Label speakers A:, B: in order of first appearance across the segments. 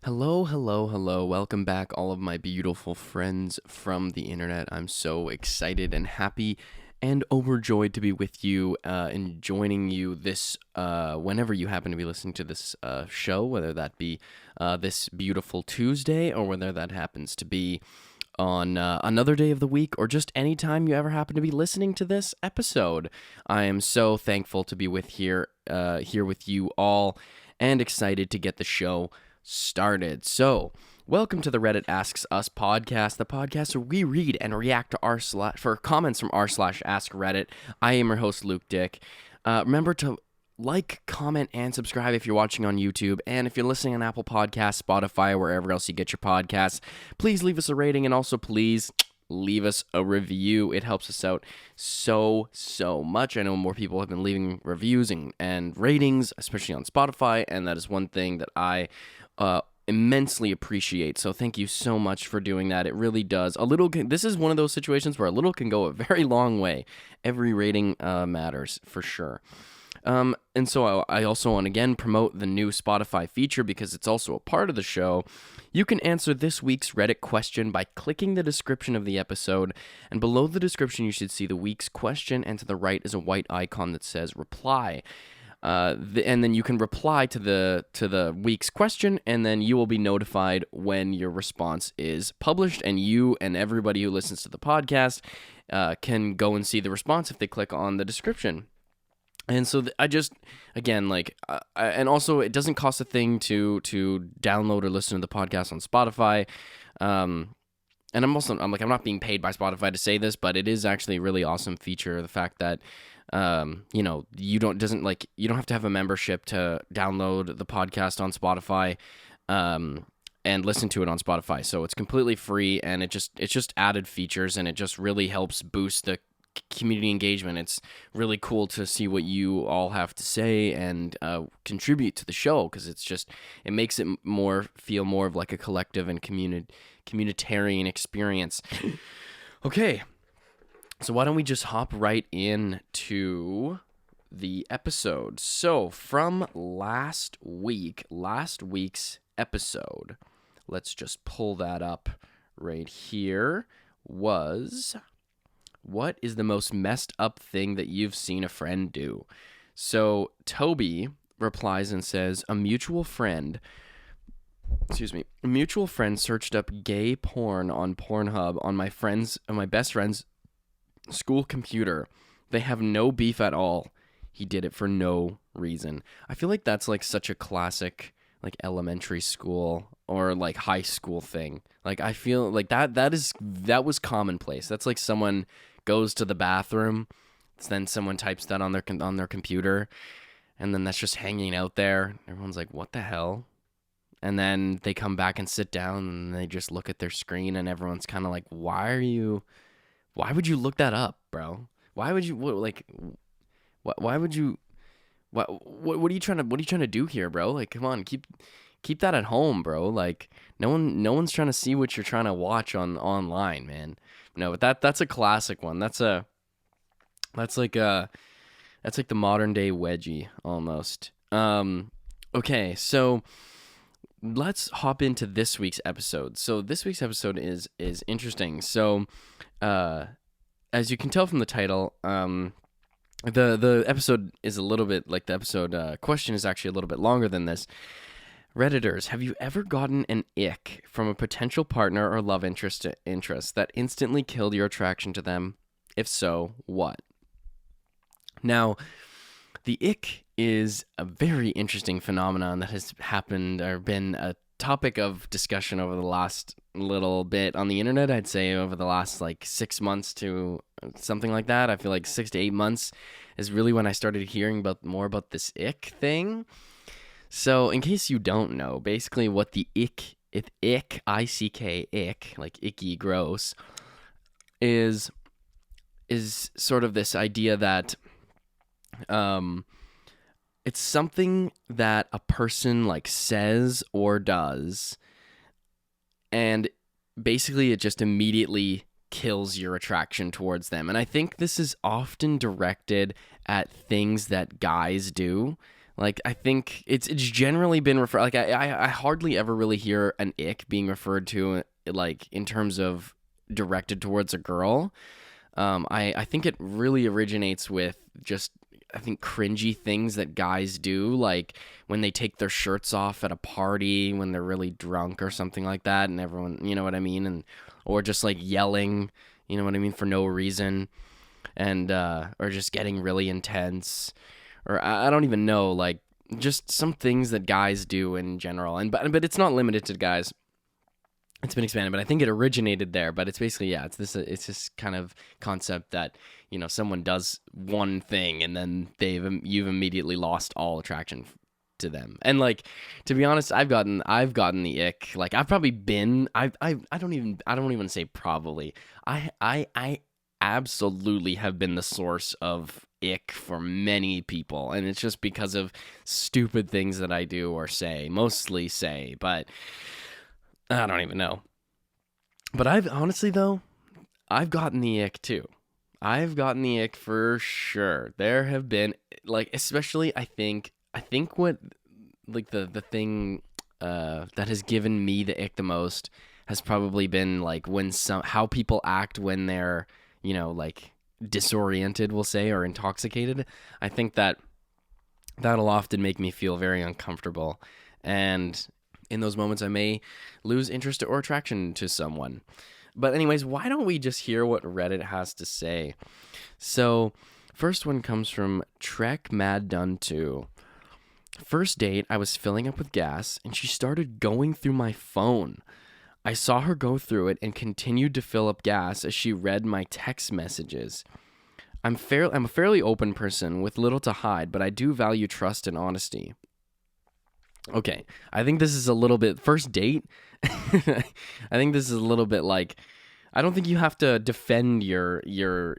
A: Hello, hello, hello. Welcome back, all of my beautiful friends from the internet. I'm so excited and happy and overjoyed to be with you and joining you this whenever you happen to be listening to this show, whether that be this beautiful Tuesday or whether that happens to be on another day of the week or just any time you ever happen to be listening to this episode. I am so thankful to be here with you all and excited to get the show started. So, welcome to the Reddit Asks Us podcast, the podcast where we read and react to for comments from r/Askreddit. I am your host, Luke Dick. Remember to like, comment, and subscribe if you're watching on YouTube, and if you're listening on Apple Podcasts, Spotify, or wherever else you get your podcasts, please leave us a rating, and also please leave us a review. It helps us out so much. I know more people have been leaving reviews and ratings, especially on Spotify, and that is one thing that I immensely appreciate. So thank you so much for doing that. It really does. This is one of those situations where a little can go a very long way. Every rating matters for sure. And so I also want to again promote the new Spotify feature because it's also a part of the show. You can answer this week's Reddit question by clicking the description of the episode, and below the description you should see the week's question, and to the right is a white icon that says reply. And then you can reply to the week's question, and then you will be notified when your response is published, and you and everybody who listens to the podcast can go and see the response if they click on the description. And so and also it doesn't cost a thing to download or listen to the podcast on Spotify. And I'm not being paid by Spotify to say this, but it is actually a really awesome feature. The fact that, you don't have to have a membership to download the podcast on Spotify, and listen to it on Spotify. So it's completely free, and it's just added features, and it just really helps boost the community engagement. It's really cool to see what you all have to say and contribute to the show, because it makes it feel more of like a collective and communitarian experience. Okay, so why don't we just hop right into the episode? So from last week's episode, let's just pull that up right here, was: what is the most messed up thing that you've seen a friend do? So Toby replies and says, a mutual friend searched up gay porn on Pornhub on my best friend's school computer. They have no beef at all. He did it for no reason. I feel like that's like such a classic like elementary school or like high school thing. Like I feel like that was commonplace. That's like someone goes to the bathroom, then someone types that on their computer, and then that's just hanging out there. Everyone's like, what the hell? And then they come back and sit down, and they just look at their screen, and everyone's kind of like, why would you look that up, bro? Why would you what are you trying to do here, bro? Like, come on, keep that at home, bro. Like, no one's trying to see what you're trying to watch online, man. No, but that's a classic one. That's like the modern day wedgie almost. Okay, so let's hop into this week's episode. So this week's episode is interesting. So as you can tell from the title, the episode is a little bit like the episode question is actually a little bit longer than this. Redditors, have you ever gotten an ick from a potential partner or love interest that instantly killed your attraction to them? If so, what? Now, the ick is a very interesting phenomenon that has happened or been a topic of discussion over the last little bit on the internet. I'd say over the last like 6 months to something like that. I feel like 6 to 8 months is really when I started hearing more about this ick thing. So, in case you don't know, basically what the ick, I-C-K, ick, like icky, gross, is sort of this idea that it's something that a person like says or does, and basically it just immediately kills your attraction towards them. And I think this is often directed at things that guys do. Like, I think it's generally been referred, like, I hardly ever really hear an ick being referred to, like, in terms of directed towards a girl. I think it really originates with just, I think, cringy things that guys do, like when they take their shirts off at a party when they're really drunk or something like that, and everyone, you know what I mean, and or just like yelling, you know what I mean, for no reason, and or just getting really intense, or I don't even know, like just some things that guys do in general, and but it's not limited to guys. It's been expanded, but I think it originated there. But it's basically, yeah, it's this kind of concept that, you know, someone does one thing and then you've immediately lost all attraction to them. And like, to be honest, I've gotten the ick. Like, I've probably been I don't even say probably. I absolutely have been the source of ick for many people, and it's just because of stupid things that I do or say, mostly say, but I don't even know. But I've honestly, though, I've gotten the ick too. I've gotten the ick for sure. There have been, like, especially I think what, like, the thing that has given me the ick the most has probably been like how people act when they're, you know, like disoriented, we'll say, or intoxicated. I think that'll often make me feel very uncomfortable, and in those moments I may lose interest or attraction to someone. But anyways, why don't we just hear what Reddit has to say? So, first one comes from Trek Mad Done 2. First date, I was filling up with gas, and she started going through my phone. I saw her go through it and continued to fill up gas as she read my text messages. I'm a fairly open person with little to hide, but I do value trust and honesty. Okay, I think this is a little bit first date. I think this is a little bit like, I don't think you have to defend your you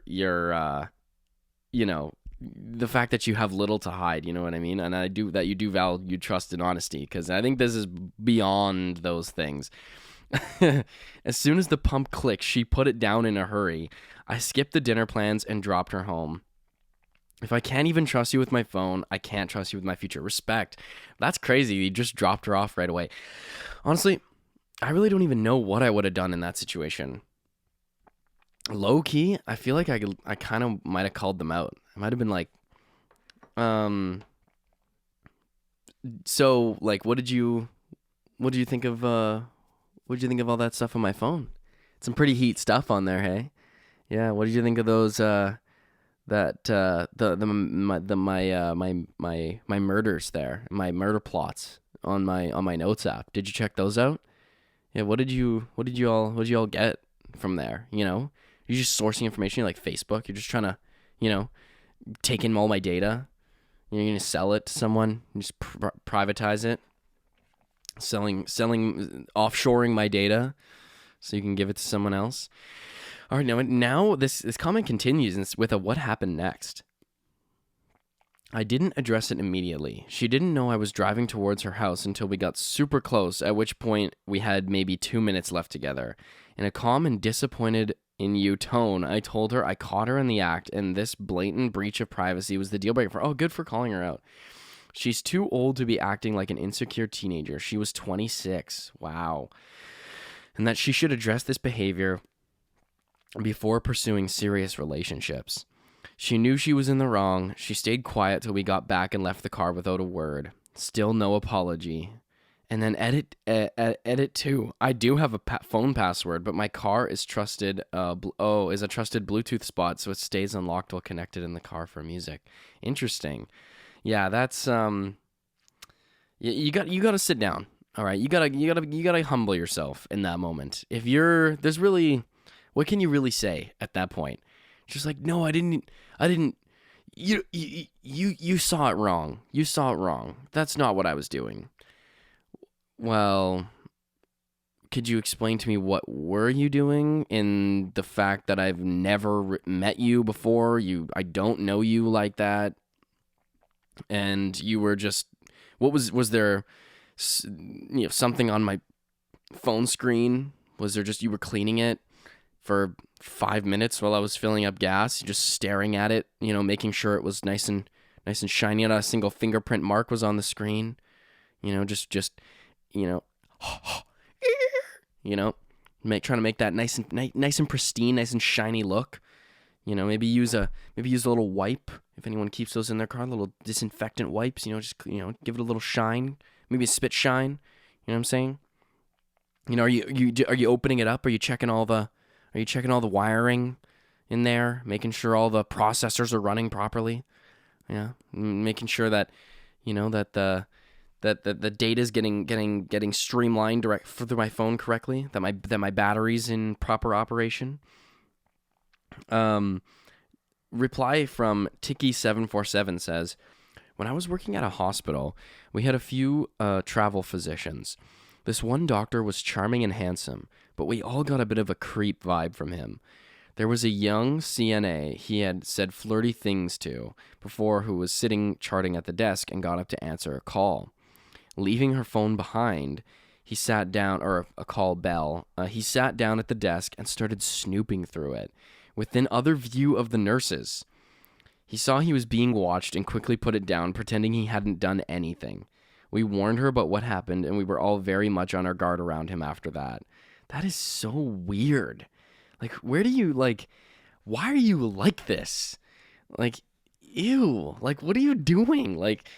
A: know, the fact that you have little to hide, you know what I mean? And you do value trust and honesty, because I think this is beyond those things. As soon as the pump clicked, she put it down in a hurry. I skipped the dinner plans and dropped her home. If I can't even trust you with my phone, I can't trust you with my future. Respect. That's crazy. You just dropped her off right away. Honestly, I really don't even know what I would have done in that situation. Low key, I feel like I kind of might have called them out. I might have been like, so like, what did you think of all that stuff on my phone? Some pretty heat stuff on there, hey? Yeah, what did you think of those my murders there, my murder plots on my notes app? Did you check those out? Yeah, what did you all get from there? You know, you're just sourcing information, like Facebook. You're just trying to, you know, take in all my data. You're gonna sell it to someone, just privatize it, selling, offshoring my data, so you can give it to someone else. All right, now this comment continues, and it's with a what happened next. I didn't address it immediately. She didn't know I was driving towards her house until we got super close, at which point we had maybe 2 minutes left together. In a calm and disappointed in you tone, I told her I caught her in the act, and this blatant breach of privacy was the deal breaker for, good for calling her out. She's too old to be acting like an insecure teenager. She was 26. Wow. And that she should address this behavior before pursuing serious relationships. She knew she was in the wrong. She stayed quiet till we got back and left the car without a word. Still no apology. And then edit 2. I do have a phone password, but my car is trusted. Is a trusted Bluetooth spot, so it stays unlocked while connected in the car for music. Interesting. Yeah, that's You got to sit down. All right, you gotta humble yourself in that moment. There's really, what can you really say at that point? Just like, no, I didn't. You saw it wrong. You saw it wrong. That's not what I was doing. Well, could you explain to me what were you doing, in the fact that I've never met you before? I don't know you like that, and you were just, was there, something on my phone screen? Was there just, you were cleaning it for 5 minutes while I was filling up gas, just staring at it, making sure it was nice and nice and shiny. Not a single fingerprint mark was on the screen. You know, just you know, you know, trying to make that nice and pristine, nice and shiny look. You know, maybe use a little wipe if anyone keeps those in their car, little disinfectant wipes. You know, just give it a little shine, maybe a spit shine. You know what I'm saying? You know, are you opening it up? Are you checking all the wiring in there, making sure all the processors are running properly? Yeah, making sure that that the data's getting streamlined direct through my phone correctly. That my battery's in proper operation. Reply from Tiki747 says, when I was working at a hospital, we had a few travel physicians. This one doctor was charming and handsome, but we all got a bit of a creep vibe from him. There was a young CNA he had said flirty things to before, who was sitting charting at the desk and got up to answer a call. Leaving her phone behind, he sat down, or a call bell. He sat down at the desk and started snooping through it, within other view of the nurses. He saw he was being watched and quickly put it down, pretending he hadn't done anything. We warned her about what happened, and we were all very much on our guard around him after that. That is so weird. Like, why are you like this? Like, ew. Like, what are you doing? Like,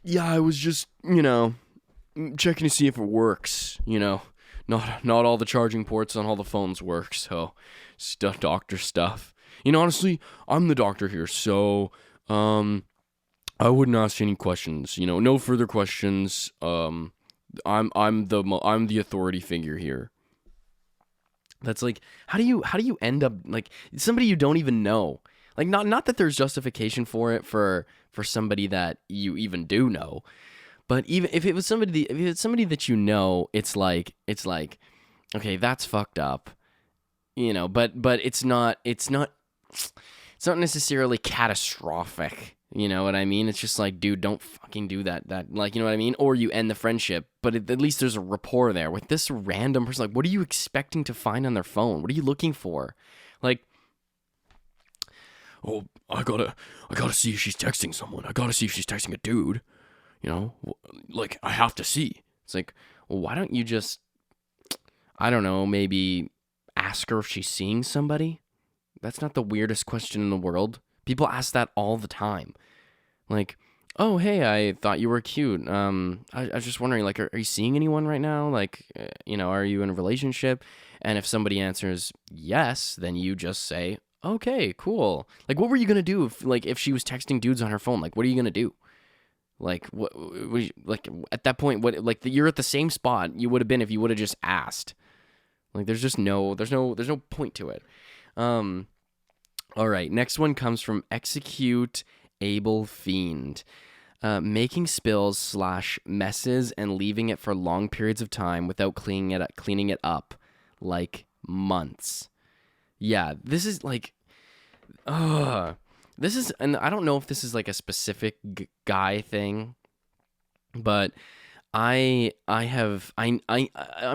A: yeah, I was just, checking to see if it works, Not all the charging ports on all the phones work, so doctor stuff. Honestly, I'm the doctor here, so I wouldn't ask any questions. No further questions. I'm the authority figure here. That's like, how do you end up like somebody you don't even know? Like, not that there's justification for it for somebody that you even do know. But even if it's somebody that you know, it's like, okay, that's fucked up, But it's not necessarily catastrophic. You know what I mean? It's just like, dude, don't fucking do that. Like, you know what I mean? Or you end the friendship, but at least there's a rapport there. With this random person, like, what are you expecting to find on their phone? What are you looking for? Like, oh, I gotta see if she's texting someone. I gotta see if she's texting a dude. Like, I have to see. It's like, well, why don't you just, I don't know, maybe ask her if she's seeing somebody? That's not the weirdest question in the world. People ask that all the time. Like, oh, hey, I thought you were cute. I was just wondering, like, are you seeing anyone right now? Like, are you in a relationship? And if somebody answers yes, then you just say, okay, cool. Like, what were you going to do if she was texting dudes on her phone? Like, what are you going to do? Like, what, at that point, you're at the same spot you would have been if you would have just asked. Like, there's no point to it. All right, next one comes from Execute Able Fiend. Making spills / messes and leaving it for long periods of time without cleaning it up, like months. Yeah, this is like, this is, and I don't know if this is like a specific guy thing, but I'm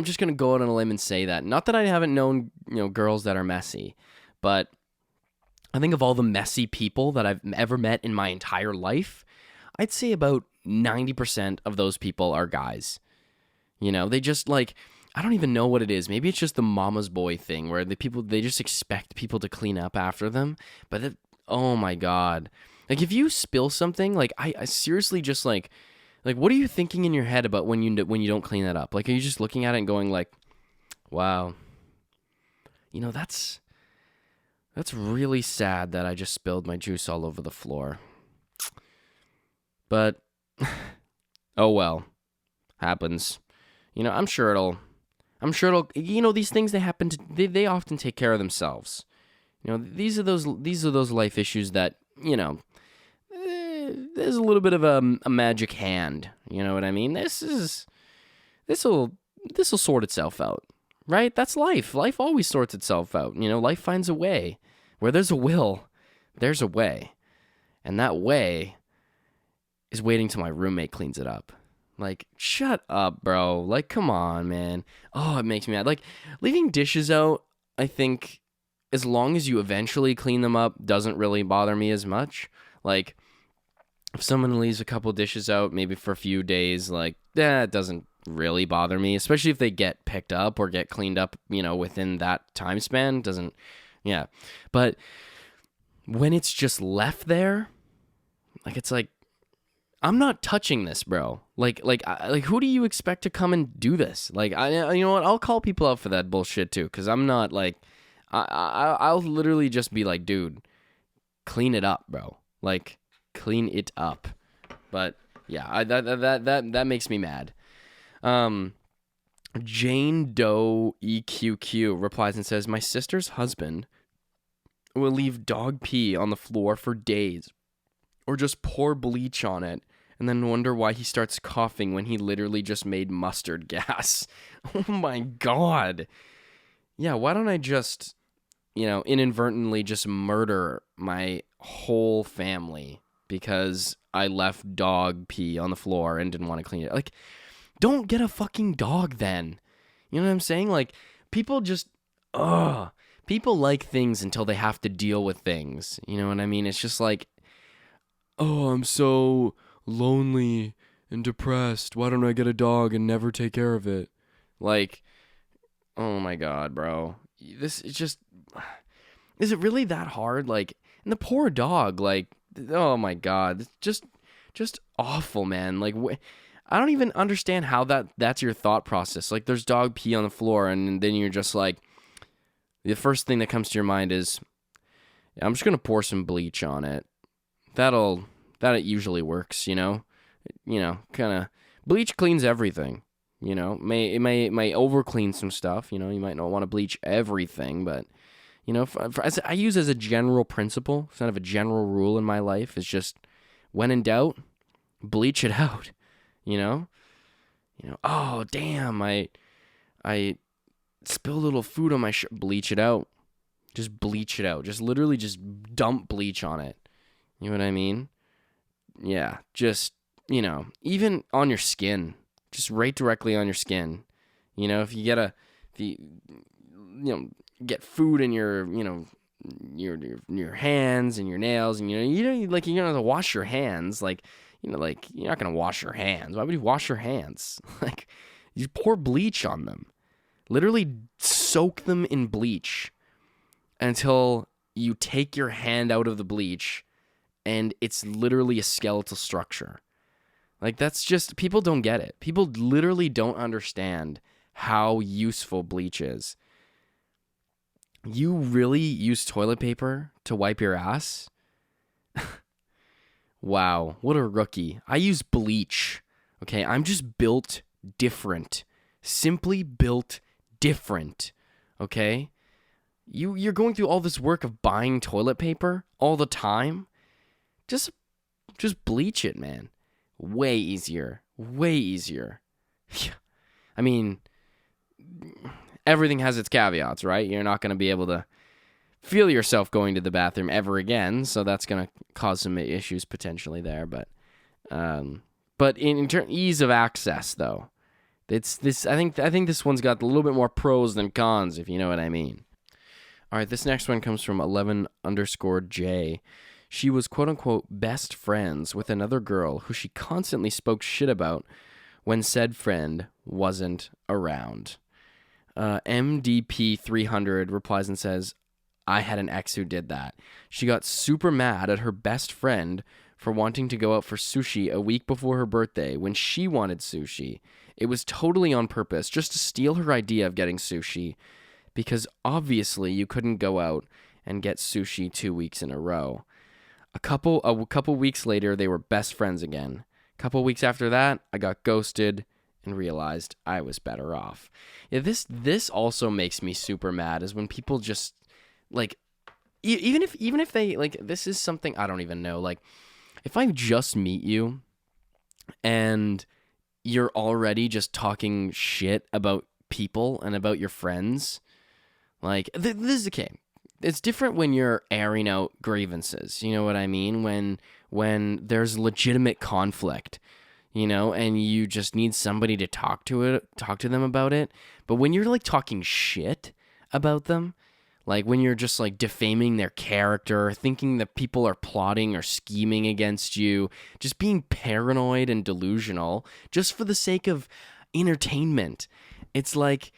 A: just gonna go out on a limb and say that, not that I haven't known girls that are messy, but I think of all the messy people that I've ever met in my entire life, I'd say about 90% of those people are guys. They just like, I don't even know what it is. Maybe it's just the mama's boy thing where they just expect people to clean up after them. But oh my God. Like, if you spill something, like, I seriously just like, what are you thinking in your head about when you don't clean that up? Like, are you just looking at it and going like, wow, that's really sad that I just spilled my juice all over the floor. But, oh well, happens. I'm sure it'll, these things, they often take care of themselves. These are those life issues that, there's a little bit of a magic hand. You know what I mean? This'll sort itself out. Right? That's life. Life always sorts itself out. Life finds a way. Where there's a will, there's a way. And that way is waiting till my roommate cleans it up. Like, shut up, bro. Like, come on, man. Oh, it makes me mad. Like, leaving dishes out, I think, as long as you eventually clean them up, doesn't really bother me as much. Like, If someone leaves a couple dishes out, maybe for a few days, like, that doesn't really bother me, especially if they get picked up or get cleaned up, within that time span. Doesn't, yeah. But when it's just left there, like, it's like, I'm not touching this, bro. Like, who do you expect to come and do this? Like, you know what? I'll call people out for that bullshit too, because I'm not like, I'll literally just be like, dude, clean it up, bro. Like, clean it up. But yeah, that makes me mad. Jane Doe EQQ replies and says, my sister's husband will leave dog pee on the floor for days, or just pour bleach on it, and then wonder why he starts coughing when he literally just made mustard gas. Oh my God. Yeah, why don't I just, inadvertently just murder my whole family because I left dog pee on the floor and didn't want to clean it? Like, don't get a fucking dog then. You know what I'm saying? Like, people just, people like things until they have to deal with things. You know what I mean? It's just like, oh, I'm so lonely and depressed. Why don't I get a dog and never take care of it? Like, oh my God, bro. This is just, is it really that hard? Like, and the poor dog, like, oh my God. It's just awful, man. Like, I don't even understand how that's your thought process. Like, there's dog pee on the floor, and then you're just like, the first thing that comes to your mind is, yeah, I'm just going to pour some bleach on it. That usually works, kind of, bleach cleans everything, it may over clean some stuff, you might not want to bleach everything, but, as I use as a general principle, kind of a general rule in my life, is just, when in doubt, bleach it out, oh, damn, I spilled a little food on my shirt, bleach it out, just bleach it out, just literally just dump bleach on it, you know what I mean? Yeah, just, even on your skin, just right directly on your skin. If you get food in your, your hands and your nails, and, you're going to wash your hands. Like, you're not going to wash your hands. Why would you wash your hands? Like, you pour bleach on them. Literally soak them in bleach until you take your hand out of the bleach and it's literally a skeletal structure. Like, that's just, people don't get it. People literally don't understand how useful bleach is. You really use toilet paper to wipe your ass? Wow, what a rookie. I use bleach. Okay, I'm just built different. Simply built different. Okay? You're going through all this work of buying toilet paper all the time? Just bleach it, man. Way easier. Way easier. I mean, everything has its caveats, right? You're not going to be able to feel yourself going to the bathroom ever again, so that's going to cause some issues potentially there. But in ease of access, though, it's this. I think this one's got a little bit more pros than cons, if you know what I mean. All right, this next one comes from 11_J. She was quote-unquote best friends with another girl who she constantly spoke shit about when said friend wasn't around. MDP300 replies and says, I had an ex who did that. She got super mad at her best friend for wanting to go out for sushi a week before her birthday when she wanted sushi. It was totally on purpose, just to steal her idea of getting sushi, because obviously you couldn't go out and get sushi 2 weeks in a row. A couple weeks later, they were best friends again. A couple weeks after that, I got ghosted and realized I was better off. Yeah, this also makes me super mad, is when people just, like, even if they, like, this is something I don't even know. Like, if I just meet you and you're already just talking shit about people and about your friends, like, this is okay. It's different when you're airing out grievances, you know what I mean? When there's legitimate conflict, and you just need somebody to talk to them about it. But when you're, like, talking shit about them, Like when you're just like defaming their character, thinking that people are plotting or scheming against you, just being paranoid and delusional just for the sake of entertainment. It's like,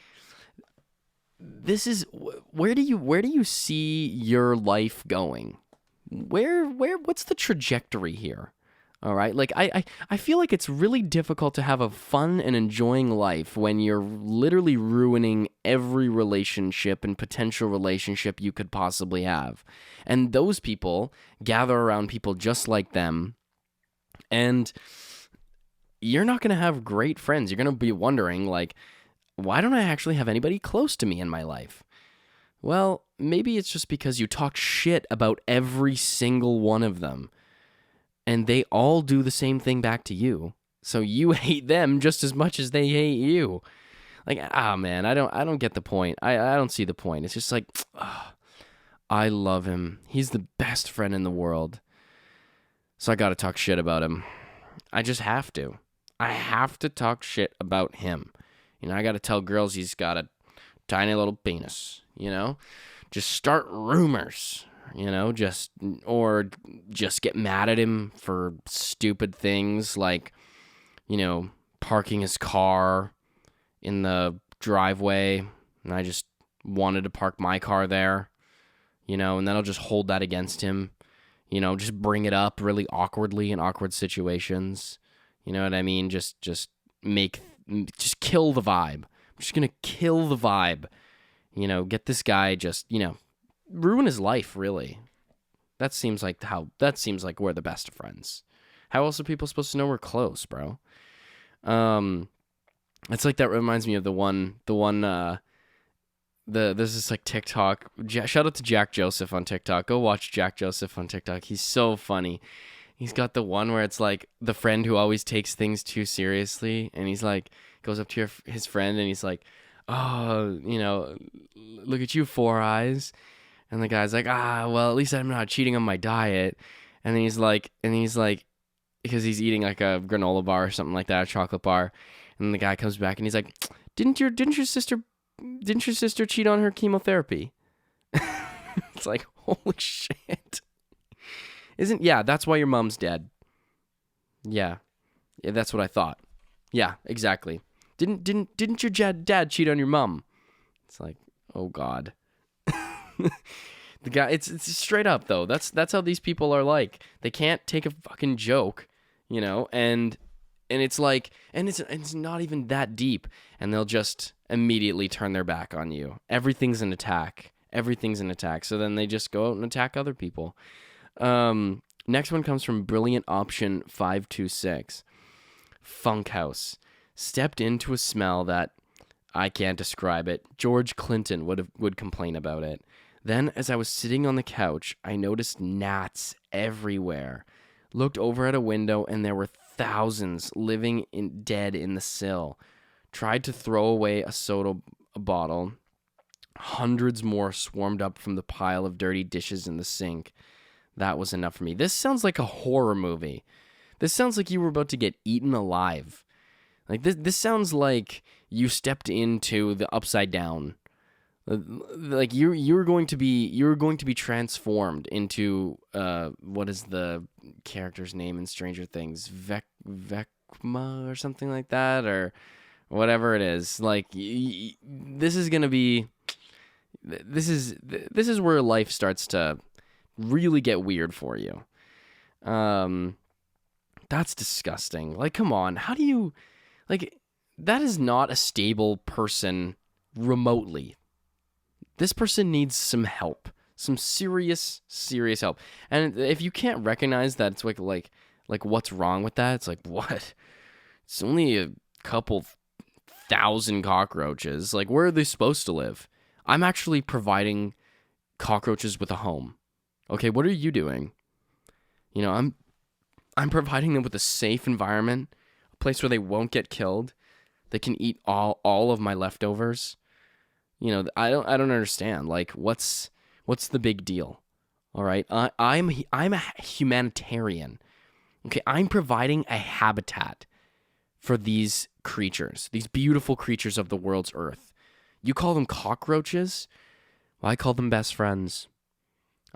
A: this is, where do you see your life going? What's the trajectory here? All right. Like I feel like it's really difficult to have a fun and enjoying life when you're literally ruining every relationship and potential relationship you could possibly have. And those people gather around people just like them, and you're not going to have great friends. You're going to be wondering, like, why don't I actually have anybody close to me in my life? Well, maybe it's just because you talk shit about every single one of them, and they all do the same thing back to you. So you hate them just as much as they hate you. Like, man, I don't get the point. I don't see the point. It's just like, I love him. He's the best friend in the world. So I got to talk shit about him. I just have to. I have to talk shit about him. You know, I got to tell girls he's got a tiny little penis, you know? Just start rumors. You know, just get mad at him for stupid things like, you know, parking his car in the driveway, and I just wanted to park my car there, you know, and then I'll just hold that against him, you know, just bring it up really awkwardly in awkward situations. You know what I mean? Just kill the vibe. I'm just going to kill the vibe, you know, get this guy just, you know, ruin his life, really. That seems like we're the best of friends. How else are people supposed to know we're close, bro? It's like, that reminds me of there's this like TikTok. Shout out to Jack Joseph on TikTok. Go watch Jack Joseph on TikTok. He's so funny. He's got the one where it's like the friend who always takes things too seriously, and he's like, goes up to his friend and he's like, oh, you know, look at you, Four Eyes. And the guy's like, well, at least I'm not cheating on my diet. And then he's like, because he's eating like a granola bar or something like that, a chocolate bar. And the guy comes back and he's like, didn't your sister cheat on her chemotherapy? It's like, holy shit. That's why your mom's dead. Yeah, that's what I thought. Yeah, exactly. Didn't your dad cheat on your mom? It's like, oh God. The guy, it's straight up though. That's how these people are like. They can't take a fucking joke, you know, and it's like, and it's not even that deep, and they'll just immediately turn their back on you. Everything's an attack. So then they just go out and attack other people. Next one comes from Brilliant Option 526. Funk House. Stepped into a smell that I can't describe it. George Clinton would complain about it. Then, as I was sitting on the couch, I noticed gnats everywhere. Looked over at a window, and there were thousands dead in the sill. Tried to throw away a soda bottle. Hundreds more swarmed up from the pile of dirty dishes in the sink. That was enough for me. This sounds like a horror movie. This sounds like you were about to get eaten alive. Like this sounds like you stepped into the Upside Down. Like you're going to be transformed into what is the character's name in Stranger Things? Vecma or something like that, or whatever it is. Like this is where life starts to really get weird for you. That's disgusting. Like, come on, how do you, like, that is not a stable person remotely. This person needs some help, some serious help. And if you can't recognize that, it's like what's wrong with that? It's like, what? It's only a couple thousand cockroaches. Like, where are they supposed to live? I'm actually providing cockroaches with a home. Okay, what are you doing? You know, I'm providing them with a safe environment, a place where they won't get killed. They can eat all of my leftovers. You know, I don't understand. Like, what's the big deal? All right, I'm a humanitarian. Okay, I'm providing a habitat for these creatures, these beautiful creatures of the world's earth. You call them cockroaches? I call them best friends.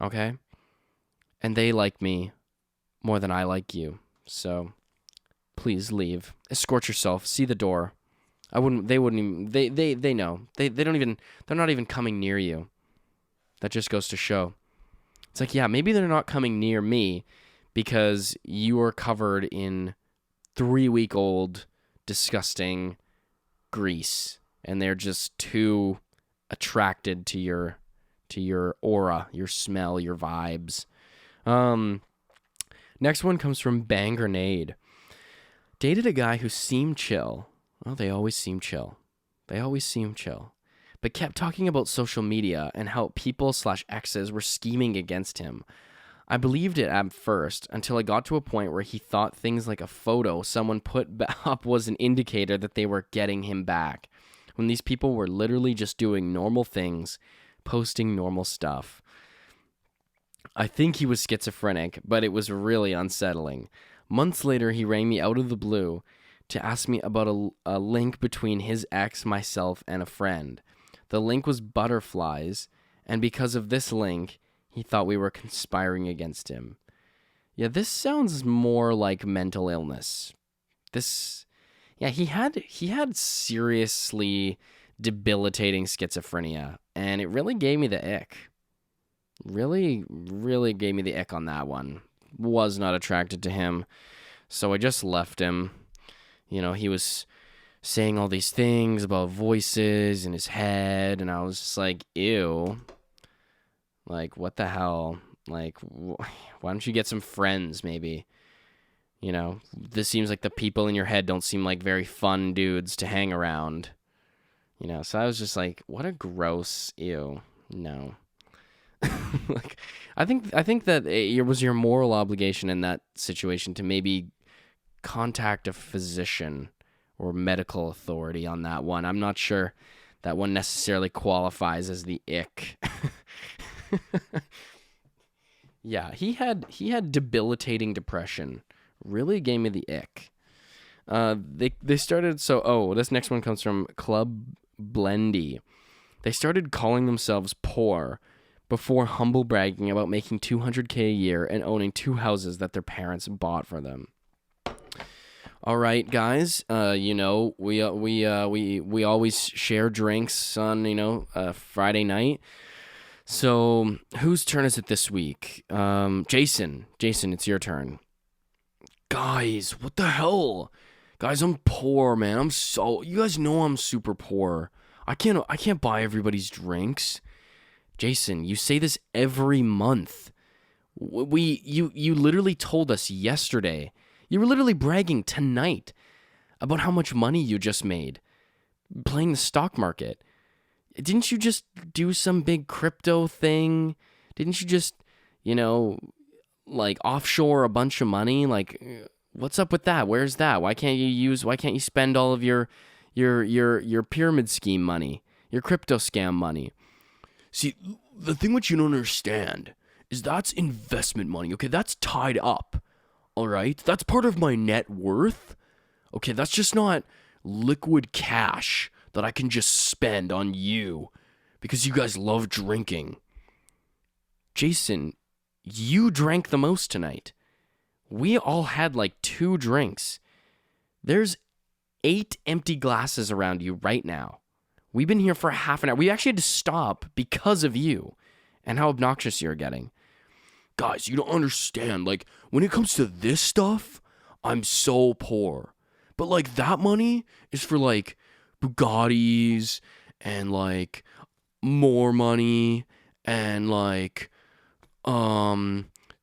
A: Okay? And they like me more than I like you. So please leave. Escort yourself. See the door. They wouldn't even, they know. They don't even, they're not even coming near you. That just goes to show. It's like, yeah, maybe they're not coming near me because you are covered in 3-week-old disgusting grease and they're just too attracted to your aura, your smell, your vibes. Next one comes from Bang Grenade. Dated a guy who seemed chill. Well, they always seem chill. But kept talking about social media and how people/exes were scheming against him. I believed it at first until I got to a point where he thought things like a photo someone put up was an indicator that they were getting him back, when these people were literally just doing normal things, posting normal stuff. I think he was schizophrenic, but it was really unsettling. Months later, he rang me out of the blue to ask me about a link between his ex, myself, and a friend. The link was butterflies, and because of this link, he thought we were conspiring against him. Yeah, this sounds more like mental illness. He had seriously debilitating schizophrenia, and it really gave me the ick. Really, really gave me the ick on that one. Was not attracted to him, so I just left him. You know, he was saying all these things about voices in his head, and I was just like, ew. Like, what the hell? Like, why don't you get some friends, maybe? You know, this seems like the people in your head don't seem like very fun dudes to hang around. You know, so I was just like, what a gross, ew. No. Like, I think that it was your moral obligation in that situation to maybe contact a physician or medical authority on that one. I'm not sure that one necessarily qualifies as the ick. Yeah, he had debilitating depression. Really gave me the ick. They started this next one comes from Club Blendy. They started calling themselves poor before humble bragging about making $200K a year and owning 2 houses that their parents bought for them. All right, guys. You know, we always share drinks on Friday night. So whose turn is it this week? Jason, it's your turn. Guys, what the hell? Guys, I'm poor, man. You guys know I'm super poor. I can't buy everybody's drinks. Jason, you say this every month. You literally told us yesterday. You were literally bragging tonight about how much money you just made playing the stock market. Didn't you just do some big crypto thing? Didn't you just, like offshore a bunch of money? Like, what's up with that? Where's that? Why can't you spend all of your pyramid scheme money, your crypto scam money? See, the thing which you don't understand is that's investment money, okay? That's tied up, all right? That's part of my net worth, okay? That's just not liquid cash that I can just spend on you because you guys love drinking. Jason, you drank the most tonight. We all had like 2 drinks. There's 8 empty glasses around you right now. We've been here for half an hour. We actually had to stop because of you and how obnoxious you're getting. Guys, you don't understand. Like, when it comes to this stuff, I'm so poor. But, like, that money is for, like, Bugattis and, like, more money and, like,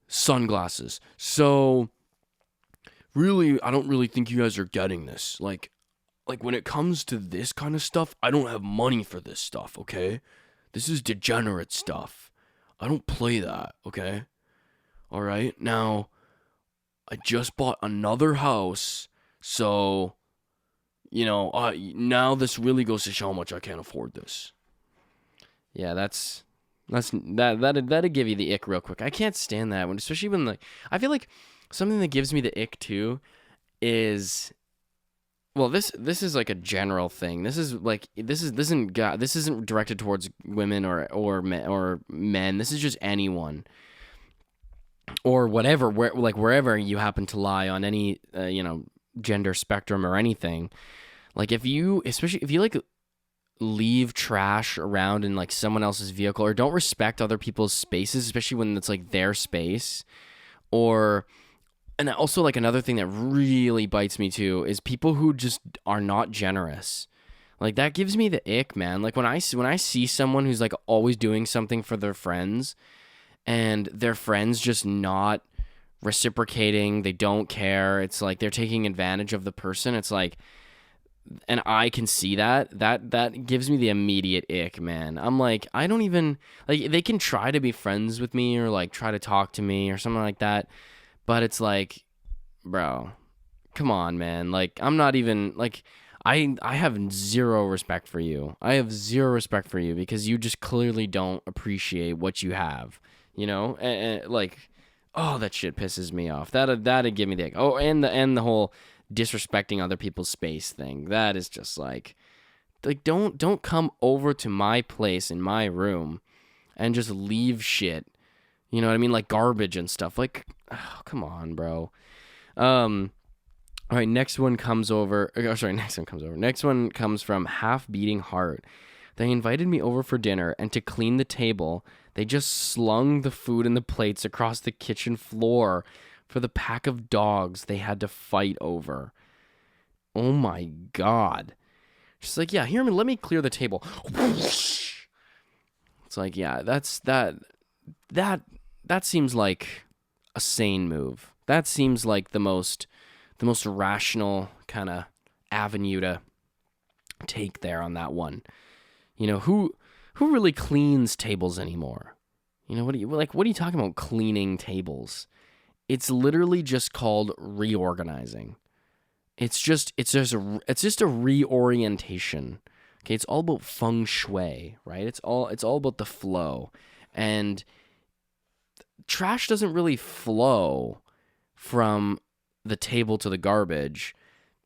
A: sunglasses. So, really, I don't really think you guys are getting this. Like, when it comes to this kind of stuff, I don't have money for this stuff, okay? This is degenerate stuff. I don't play that, okay? All right? Now, I just bought another house, so, now this really goes to show how much I can't afford this. Yeah, that'd give you the ick real quick. I can't stand that one, especially when, like, I feel like something that gives me the ick, too, is Well, this is like a general thing. This isn't directed towards women or men. This is just anyone or whatever, wherever you happen to lie on any gender spectrum or anything. Like especially if you like leave trash around in like someone else's vehicle or don't respect other people's spaces, especially when it's like their space, and also like another thing that really bites me too is people who just are not generous. Like that gives me the ick, man. Like when I see someone who's like always doing something for their friends and their friends just not reciprocating, they don't care. It's like they're taking advantage of the person. It's like, and I can see that gives me the immediate ick, man. I'm like, I don't even like, they can try to be friends with me or like try to talk to me or something like that, but it's like, bro, come on, man. Like I'm not even like, I have zero respect for you. I have zero respect for you because you just clearly don't appreciate what you have, and like, oh, that shit pisses me off. That'd give me the ick. Oh, and the whole disrespecting other people's space thing. That is just like don't come over to my place in my room and just leave shit. You know what I mean? Like garbage and stuff. Like, oh, come on, bro. All right, next one comes over. Next one comes from Half Beating Heart. They invited me over for dinner, and to clean the table, they just slung the food and the plates across the kitchen floor for the pack of dogs they had to fight over. Oh my God. She's like, yeah, let me clear the table. It's like, yeah, that seems like a sane move. That seems like the most rational kind of avenue to take there on that one. Who really cleans tables anymore? What are you talking about cleaning tables? It's literally just called reorganizing. It's just a reorientation. Okay, it's all about feng shui, right? It's all about the flow. And trash doesn't really flow from the table to the garbage.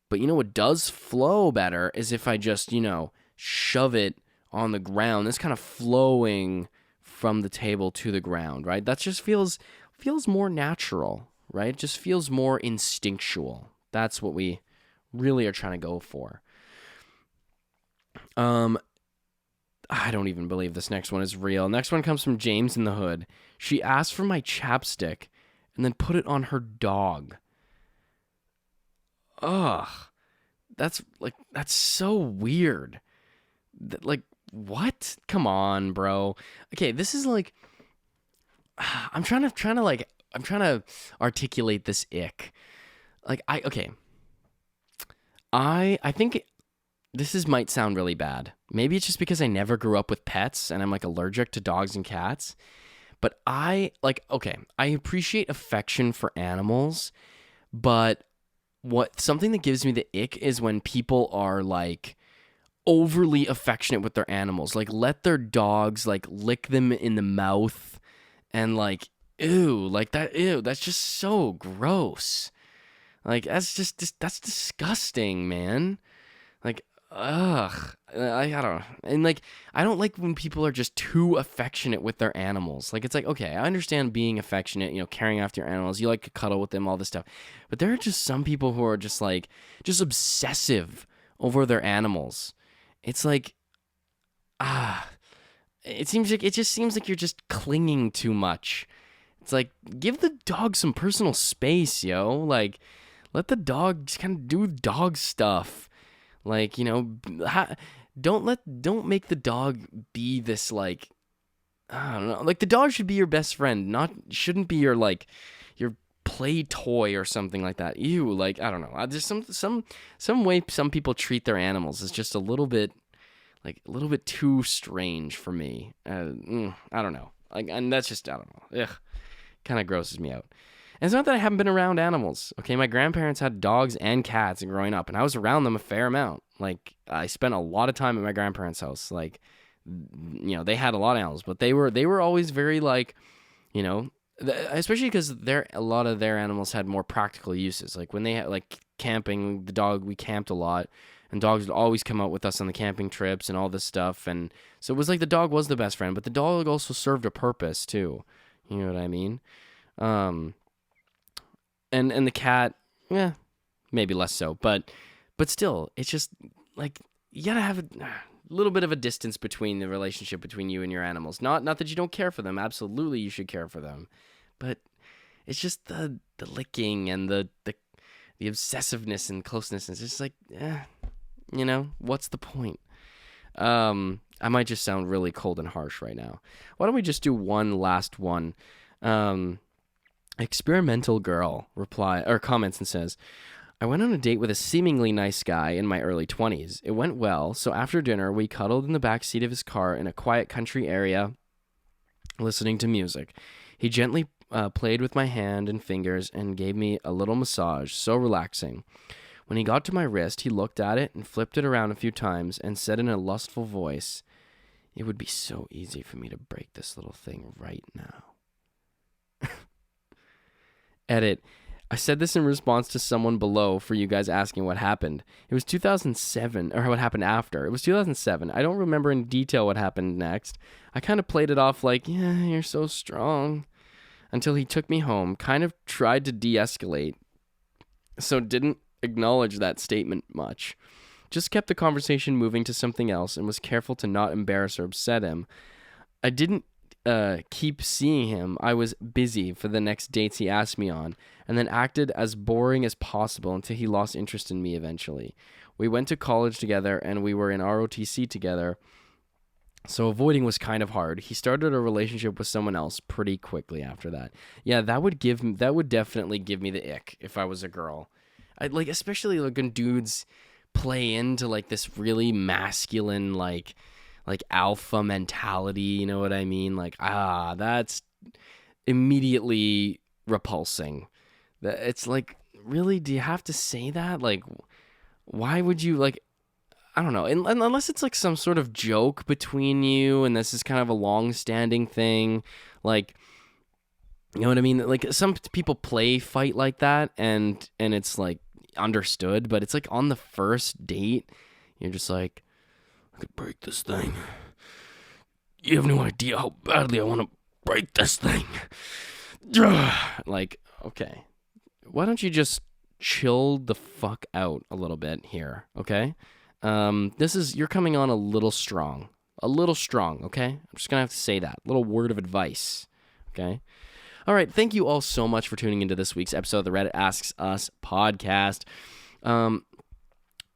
A: But what does flow better is if I just, shove it on the ground. It's kind of flowing from the table to the ground, right? That just feels more natural, right? It just feels more instinctual. That's what we really are trying to go for. I don't even believe this next one is real. Next one comes from James in the Hood. She asked for my chapstick and then put it on her dog. Ugh. That's so weird. Like, what? Come on, bro. Okay, this is like, I'm trying to articulate this ick. Like, I think might sound really bad. Maybe it's just because I never grew up with pets and I'm like allergic to dogs and cats. But I appreciate affection for animals, but something that gives me the ick is when people are like overly affectionate with their animals. Like let their dogs like lick them in the mouth and like, ew, like that, ew, that's just so gross. Like that's disgusting, man. Like, ugh, I don't know. And like, I don't like when people are just too affectionate with their animals. Like, it's like, okay, I understand being affectionate, caring after your animals. You like to cuddle with them, all this stuff. But there are just some people who are just like, just obsessive over their animals. It's like, it just seems like you're just clinging too much. It's like, give the dog some personal space, yo. Like, let the dog just kind of do dog stuff. Like, don't make the dog be this, like, I don't know. Like, the dog should be your best friend, shouldn't be your play toy or something like that. Ew, like, I don't know. There's some way some people treat their animals is just a little bit too strange for me. I don't know. Like, and that's just, I don't know. Ugh, kind of grosses me out. And it's not that I haven't been around animals. Okay, my grandparents had dogs and cats growing up, and I was around them a fair amount. Like, I spent a lot of time at my grandparents' house. Like, they had a lot of animals, but they were always very like, especially because a lot of their animals had more practical uses. Like when they had like camping, we camped a lot, and dogs would always come out with us on the camping trips and all this stuff. And so it was like the dog was the best friend, but the dog also served a purpose too. You know what I mean? And the cat, yeah, maybe less so, but still, it's just like you gotta have a little bit of a distance between the relationship between you and your animals. Not that you don't care for them. Absolutely, you should care for them, but it's just the licking and the obsessiveness and closeness. It's just like, what's the point? I might just sound really cold and harsh right now. Why don't we just do one last one? Experimental girl comments and says, I went on a date with a seemingly nice guy in my early 20s. It went well, so after dinner, we cuddled in the back seat of his car in a quiet country area, listening to music. He gently played with my hand and fingers and gave me a little massage, so relaxing. When he got to my wrist, he looked at it and flipped it around a few times and said in a lustful voice, it would be so easy for me to break this little thing right now. Edit. I said this in response to someone below for you guys asking what happened. It was 2007, or what happened after. It was 2007. I don't remember in detail what happened next. I kind of played it off like, yeah, you're so strong. Until he took me home, kind of tried to de-escalate, so didn't acknowledge that statement much. Just kept the conversation moving to something else and was careful to not embarrass or upset him. I didn't keep seeing him. I was busy for the next dates he asked me on, and then acted as boring as possible until he lost interest in me eventually. We went to college together, and we were in ROTC together, so avoiding was kind of hard. He started a relationship with someone else pretty quickly after that. Yeah, that would definitely give me the ick if I was a girl. I'd like, especially like when dudes play into like this really masculine like alpha mentality, you know what I mean? Like, that's immediately repulsing. It's like, really, do you have to say that? Like, why would you, like, I don't know, unless it's like some sort of joke between you and this is kind of a long-standing thing, like, you know what I mean? Like, some people fight like that, and it's like understood, but it's like on the first date, you're just like, I could break this thing. You have no idea how badly I want to break this thing. Like, okay, why don't you just chill the fuck out a little bit here, okay? You're coming on a little strong, okay? I'm just gonna have to say that. Little word of advice, okay? All right, thank you all so much for tuning into this week's episode of the Reddit Asks Us podcast.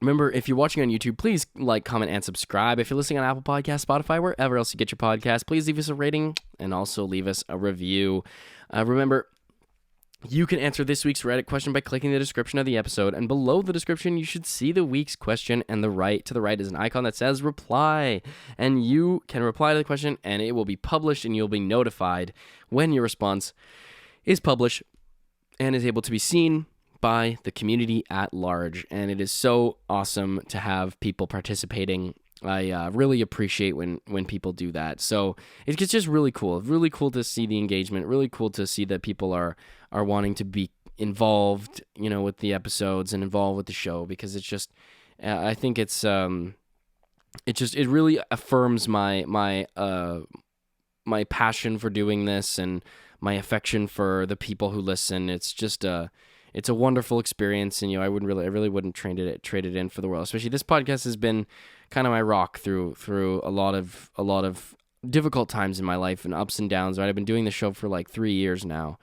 A: Remember, if you're watching on YouTube, please like, comment, and subscribe. If you're listening on Apple Podcasts, Spotify, wherever else you get your podcast, please leave us a rating and also leave us a review. Remember, you can answer this week's Reddit question by clicking the description of the episode, and below the description, you should see the week's question, and to the right is an icon that says reply, and you can reply to the question, and it will be published, and you'll be notified when your response is published and is able to be seen by the community at large. And it is so awesome to have people participating. I really appreciate when people do that. So it's just really cool to see the engagement, really cool to see that people are wanting to be involved, with the episodes and involved with the show, because it's just, I think it really affirms my passion for doing this and my affection for the people who listen. It's just it's a wonderful experience, and I really wouldn't trade it in for the world. Especially this podcast has been kind of my rock through a lot of difficult times in my life and ups and downs. Right, I've been doing the show for like 3 years now,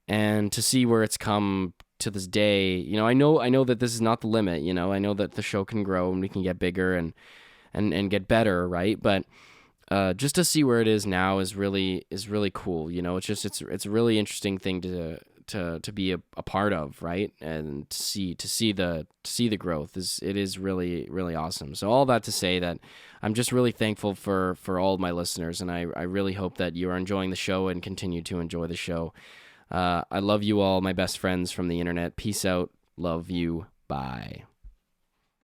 A: and to see where it's come to this day, I know that this is not the limit. I know that the show can grow and we can get bigger and get better, right? But just to see where it is now is really cool. It's a really interesting thing to be a part of, right? And to see the growth is really, really awesome. So all that to say that I'm just really thankful for all of my listeners, and I really hope that you are enjoying the show and continue to enjoy the show. I love you all, my best friends from the internet. Peace out. Love you. Bye.